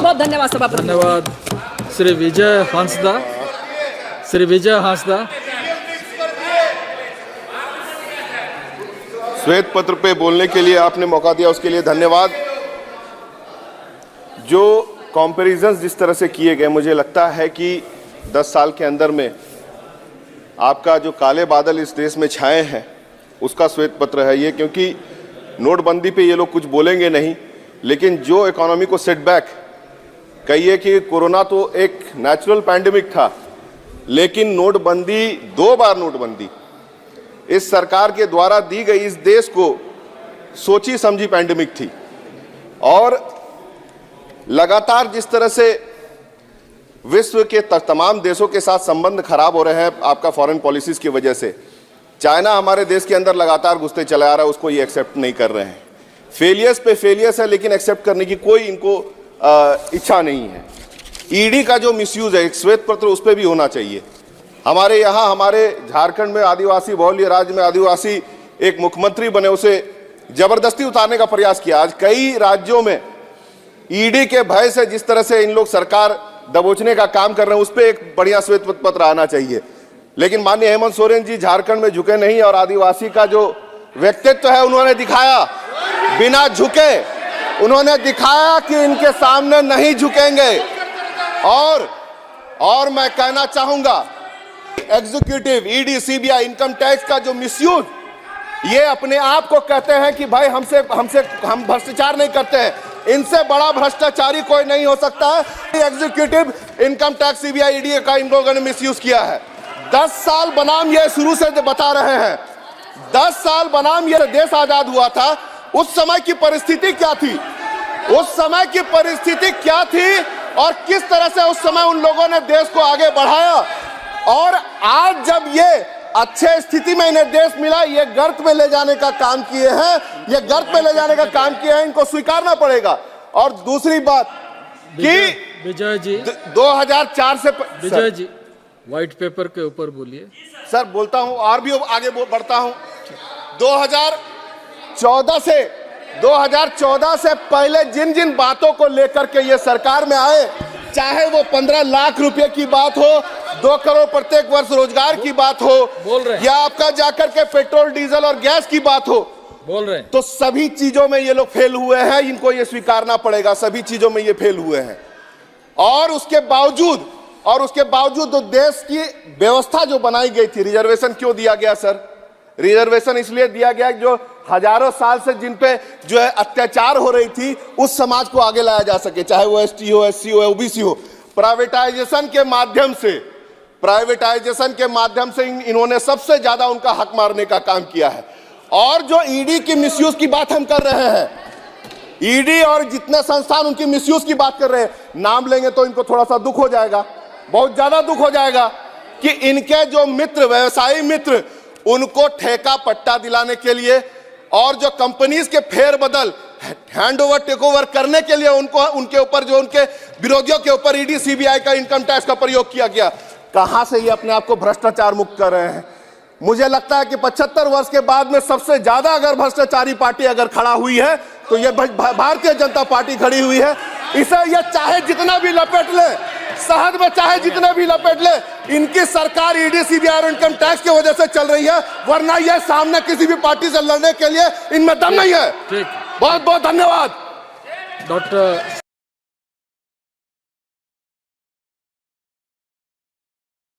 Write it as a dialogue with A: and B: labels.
A: बहुत धन्यवाद सभापति।
B: धन्यवाद श्री विजय हांसदा। श्री विजय हांसदा।
C: श्वेत पत्र पे बोलने के लिए आपने मौका दिया, उसके लिए धन्यवाद। जो कंपैरिजंस जिस तरह से किए गए, मुझे लगता है कि 10 साल के अंदर में आपका जो काले बादल इस देश में छाए हैं उसका श्वेत पत्र है ये। क्योंकि नोटबंदी पे ये लोग कुछ बोलेंगे नहीं, लेकिन जो इकोनॉमी को सेटबैक, कहिए कि कोरोना तो एक नेचुरल पैंडेमिक था, लेकिन नोटबंदी, 2 बार नोटबंदी इस सरकार के द्वारा दी गई इस देश को सोची समझी पैंडेमिक थी। और लगातार जिस तरह से विश्व के तमाम देशों के साथ संबंध खराब हो रहे हैं आपका फॉरेन पॉलिसीज की वजह से, चाइना हमारे देश के अंदर लगातार घुसते चला आ रहा है, उसको ये एक्सेप्ट नहीं कर रहे हैं। फेलियर्स पे फेलियर्स है, लेकिन एक्सेप्ट करने की कोई इनको इच्छा नहीं है। ईडी का जो मिसयूज है, एक श्वेत पत्र उस पर भी होना चाहिए। हमारे यहाँ, हमारे झारखंड में आदिवासी बहुल्य राज्य में आदिवासी एक मुख्यमंत्री बने, उसे जबरदस्ती उतारने का प्रयास किया। आज कई राज्यों में ईडी के भय से जिस तरह से इन लोग सरकार दबोचने का काम कर रहे हैं, उस पर एक बढ़िया श्वेत पत्र आना चाहिए। लेकिन माननीय हेमंत सोरेन जी झारखंड में झुके नहीं, और आदिवासी का जो व्यक्तित्व है उन्होंने दिखाया, बिना झुके उन्होंने दिखाया कि इनके सामने नहीं झुकेंगे। और मैं कहना चाहूंगा, executive, ED, CBI, income tax का जो मिसयूज, ये अपने आप को कहते हैं कि भाई हम भ्रष्टाचार नहीं करते हैं, इनसे बड़ा भ्रष्टाचारी कोई नहीं हो सकता है। Executive, income tax, CBI, ED का इन लोगों ने मिसयूज किया है। 10 साल बनाम ये शुरू से बता रहे हैं, 10 साल बनाम ये देश आजाद हुआ था, उस समय की परिस्थिति क्या थी, उस समय की परिस्थिति क्या थी, और किस तरह से उस समय उन लोगों ने देश को आगे बढ़ाया। और आज जब ये अच्छे स्थिति में इन्हें देश मिला, ये गर्त में ले जाने का काम किए हैं, ये गर्त में ले जाने का काम किए हैं, इनको स्वीकारना पड़ेगा। और दूसरी बात कि
B: विजय जी,
C: 2004 से
B: विजय जी व्हाइट पेपर के ऊपर बोलिए।
C: सर बोलता हूं, और भी आगे बढ़ता हूं। 2014 से पहले जिन जिन बातों को लेकर के ये सरकार में आए, चाहे वो 15 लाख रुपए की बात हो, 2 करोड़ प्रत्येक वर्ष रोजगार की बात हो,
B: बोल रहे हैं,
C: या आपका जाकर के पेट्रोल, डीजल और गैस की बात हो,
B: बोल रहे हैं,
C: तो सभी चीजों में ये लोग फेल हुए हैं। इनको ये स्वीकारना पड़ेगा, सभी चीजों में ये फेल हुए हैं। और उसके बावजूद तो देश की व्यवस्था जो बनाई गई थी, रिजर्वेशन क्यों दिया गया सर? रिजर्वेशन इसलिए दिया गया जो हजारों साल से जिन पे जो है अत्याचार हो रही थी, उस समाज को आगे लाया जा सके, चाहे वो एसटी हो, एससी हो, ओबीसी हो। प्राइवेटाइजेशन के माध्यम से इन्होंने सबसे ज्यादा उनका हक मारने का काम किया है। और जो ईडी की मिसयूज की बात हम कर रहे हैं, ईडी और जितने संस्थान उनकी मिसयूज की बात कर रहे हैं, नाम लेंगे तो इनको थोड़ा सा दुख हो जाएगा, बहुत ज्यादा दुख हो जाएगा कि इनके जो मित्र, व्यवसायी मित्र, उनको ठेका पट्टा दिलाने के लिए और जो कंपनीज के फेरबदल, हैंडओवर, टेकओवर करने के लिए उनके ऊपर, जो उनके विरोधियों के ऊपर ईडी, सीबीआई का, इनकम टैक्स का प्रयोग किया गया। कहां से ये अपने आप को भ्रष्टाचार मुक्त कर रहे हैं? मुझे लगता है कि 75 वर्ष के बाद में सबसे ज्यादा अगर भ्रष्टाचारी पार्टी अगर खड़ा हुई है तो ये भारतीय जनता पार्टी खड़ी हुई है। इसे ये चाहे जितना भी लपेट ले, शहद में चाहे जितने भी लपेट ले, इनकी सरकार ईडी, सीबीआई और इनकम टैक्स की वजह से चल रही है, वरना ये सामने किसी भी पार्टी से लड़ने के लिए इनमें दम नहीं है। बहुत बहुत धन्यवाद।
B: डॉक्टर